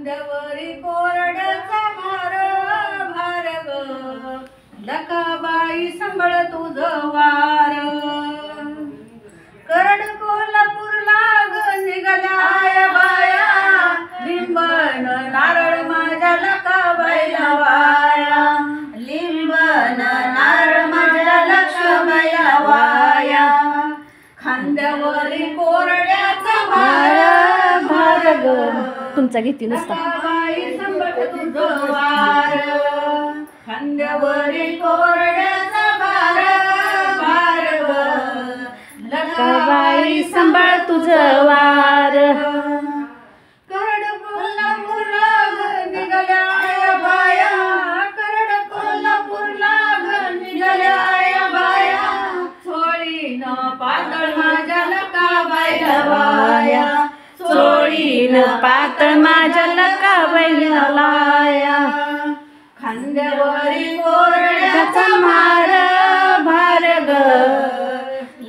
खांद्यावरी कोरड्याचा भार भार ग लकाबाई सांभाळ तुझं वार करड कोल्हापूरला ग निघाल्या बाया लिंबन नारळ माझ्या लकाबाईला वाया लिंबन नारळ माझ्या लकाबाईला वाया खांद्यावरी कोरड्याचा भार भार ग तुमचा घेते नुसता खांद्यावरी कोरड्याचा भार भार लकाबाई सांभाळ तुझं वार करड कोल्हापूरला निघाल्या बाया करड कोल्हापूरला निघाल्या बाया चोळीन पातळ माझ्या लकाबाईला वाया चोळीन पातळ माझ्या लकाबाईला लाया खांद्यावरी कोरड्याचा भार भार ग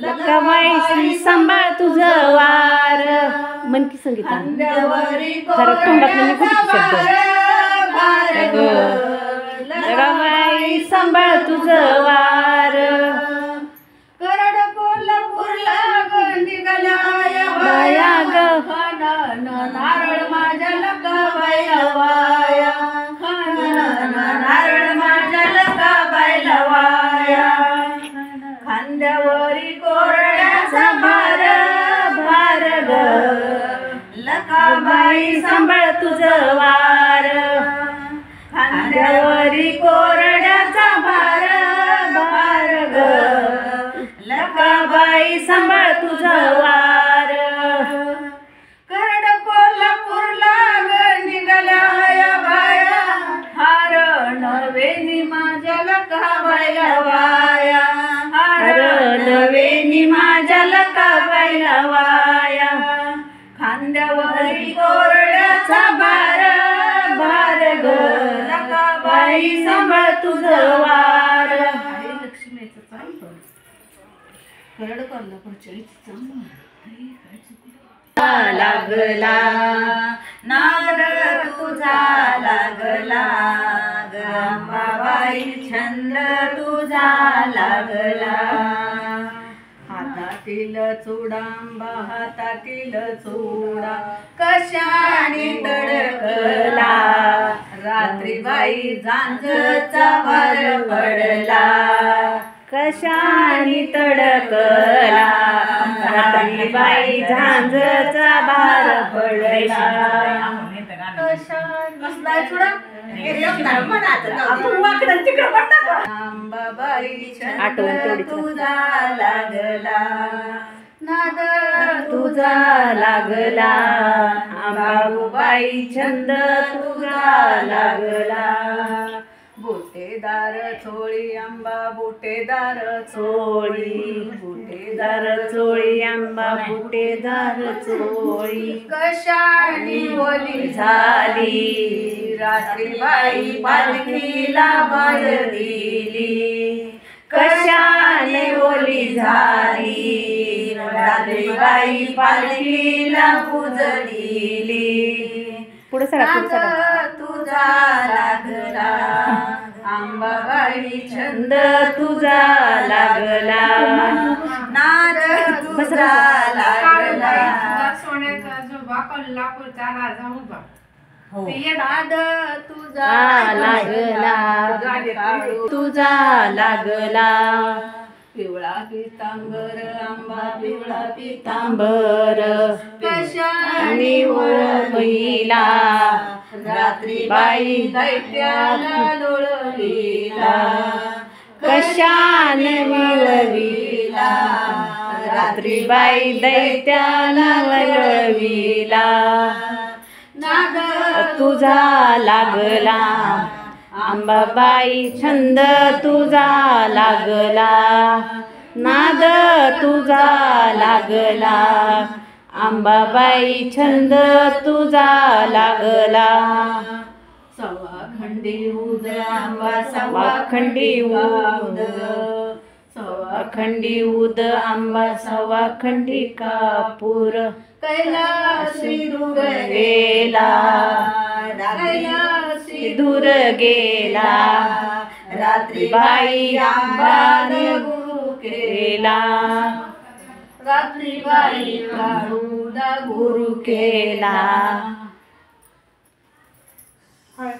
लकाबाई सांभाळ तुझं वार मन की संगीता खांद्यावरी जरा तोंडातून निघू दे शब्द भार ग लकाबाई सांभाळ तुझं वार करड कोल्हापूरला निघाल्या बाया ग खाणं नारळ माझ्या लकाबाईला वाया खाणं नारळ माझ्या लकाबाईला वाया खांद्यावरी कोरड्याचा भार भार ग लकाबाई सांभाळ तुझं वार खांद्यावरी कोरड्याचा भार भार ग लकाबाई सांभाळ तुझं वार करड कोल्हापूरला निघाल्या बाया हार नवेनी माझ्या लकाबाईला वाया हार नवेनी माझ्या लकाबाईला वाया खांद्यावरी कोरड्याचा भार भार ग लकाबाई सांभाळ तुझं वार लक्ष्मीचं चांगलं करड कोल्हापूरच्या लागला नाद तुझा लागला गंबाबाई छंद तुझा लागला हातातील चुडांबा हातातील चुडा कशाने तडकला रात्री बाई झांजचा भर पडला कशाने तडकला रात्री बाई झांजचा भार पडला अंबाबाई आठवण तेवढीच. तुझा लागला नाद तुझा लागला अंबाबाई छंद तुझा लागला बुटेदार चोळी आंबा बुटेदार चोळी बुटेदार चोळी आंबा बुटेदार चोळी कशाने ओली झाली रात्री बाई पालखीला बर दिली कशाने ओली झाली रात्री बाई पालखीला पूजली पुढे सरा पुढे सरा नाद तुझा लागला अंबाबाई छंद तुझा लागला नाद तुझा लागला सोन्याचा जो बाकल कोल्हापूरचा राजा उभा नाद तुझा लागला तुझा लागला पिवळा पितांबर आंबा पिवळा तांबर कशाने ओळखीला रात्री बाई दैत्याला लोळविला कशाने मिळविला रात्री बाई दैत्याला वळविला नाद तुझा लागला अंबाबाई छंद तुझा लागला नाद तुझा लागला अंबाबाई छंद तुझा लागला सवा खंडी उद आंबा सवा खंडी उद सवा खंडी उद आंबा 6 खंडी कापूर कैलासी दूर गेला कैलासी दूर गेला रात्री बाई आंबान आंबाने गुरु केला रात्री बाई काळूदा गुरु गुरु केला होय.